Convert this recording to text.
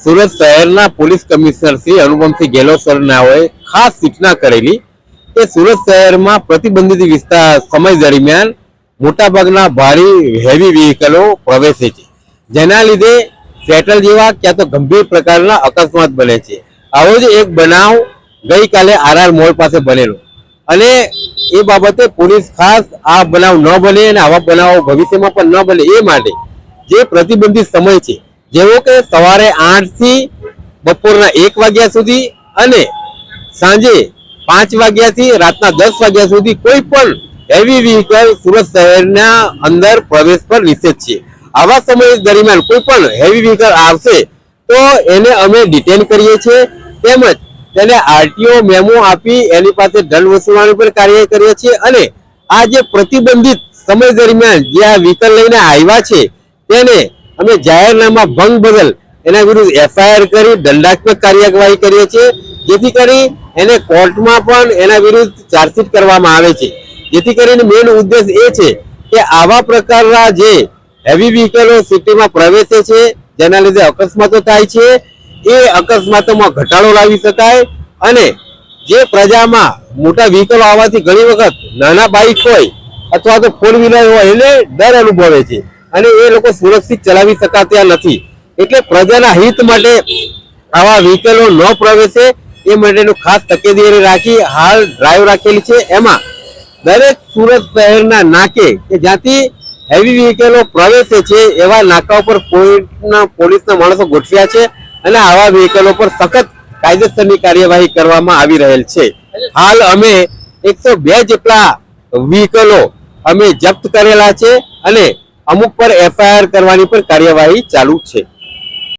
સુરત શહેરના police commissioner Shri Anupamsinh Gehlot સરનાઓએ ખાસ સૂચના કરેલી કે સુરત શહેરમાં પ્રતિબંધિત વિસ્તાર સમય દરમિયાન મોટાભાગના ભારે હેવી વ્હીકલો પ્રવેશે છે, જેના લીધે ફેટલ જેવા ક્યાં તો ગંભીર પ્રકારના અકસ્માત બને છે। આવો જ એક બનાવ ગઈકાલે આરઆર મોલ પાસે બનેલો અને એ બાબતે પોલીસ ખાસ આ બનાવ ન બને અને આવા બનાવો ભવિષ્યમાં પણ ન બને એ માટે જે પ્રતિબંધિત સમય છે, જેવો કે સવારે 8 થી બપોરના 1 વાગ્યા સુધી અને સાંજે 5 વાગ્યાથી રાતના 10 વાગ્યા સુધી કોઈ પણ હેવી વ્હીકલ સુરત શહેરના અંદર પ્રવેશ પર નિષેધ છે। આવા સમય દરમિયાન કોઈ પણ હેવી વ્હીકલ આવશે તો એને અમે ડિટેન કરીએ છીએ, તેમજ તેને આરટીઓ મેમો આપી એની પાસે દંડ વસૂલવાની પણ કાર્ય કરીએ છીએ અને આ જે પ્રતિબંધિત સમય દરમિયાન જે આ વ્હીકલ લઈને આવ્યા છે તેને અમે જાહેરનામા ભંગ બદલ એના વિરુદ્ધ એફઆઈઆર કરી દંડાત્મક કાર્યવાહી કરીએ છીએ, જેથી કરી એને કોર્ટમાં પણ એના વિરુદ્ધ ચાર્જશીટ કરવામાં આવે છે। જેથી કરીને મેઇન ઉદ્દેશ એ છે કે આવા પ્રકારના જે હેવી વ્હીકલો સિટીમાં પ્રવેશે છે, જેના લીધે અકસ્માતો થાય છે, એ અકસ્માતોમાં ઘટાડો લાવી શકાય અને જે પ્રજામાં મોટા વ્હીકલો આવવાથી ઘણી વખત નાના બાઇક હોય અથવા તો 4 વ્હીલર હોય એને ડર અનુભવે છે અને એ લોકો સુરક્ષિત ચલાવી શકાતા નથી। એટલે પ્રજાના હિત માટે આવા વ્હીકલો ન પ્રવેશે એ માટેનું ખાસ તકેદારી રાખી હાલ ડ્રાઈવ રાખેલી છે। એમાં દરેક સુરત શહેરના નાકે કે જ્યાંથી હેવી વ્હીકલો પ્રવેશે છે એવા નાકા ઉપર પોલીસના માણસો ગોઠવ્યા છે અને આવા વ્હીકલો પર સખત કાયદેસરની કાર્યવાહી કરવામાં આવી રહેલ છે। હાલ અમે 102 જેટલા વ્હીકલો અમે જપ્ત કરેલા છે અને અમુક પર એફઆઈઆર કરવાની પણ કાર્યવાહી ચાલુ છે।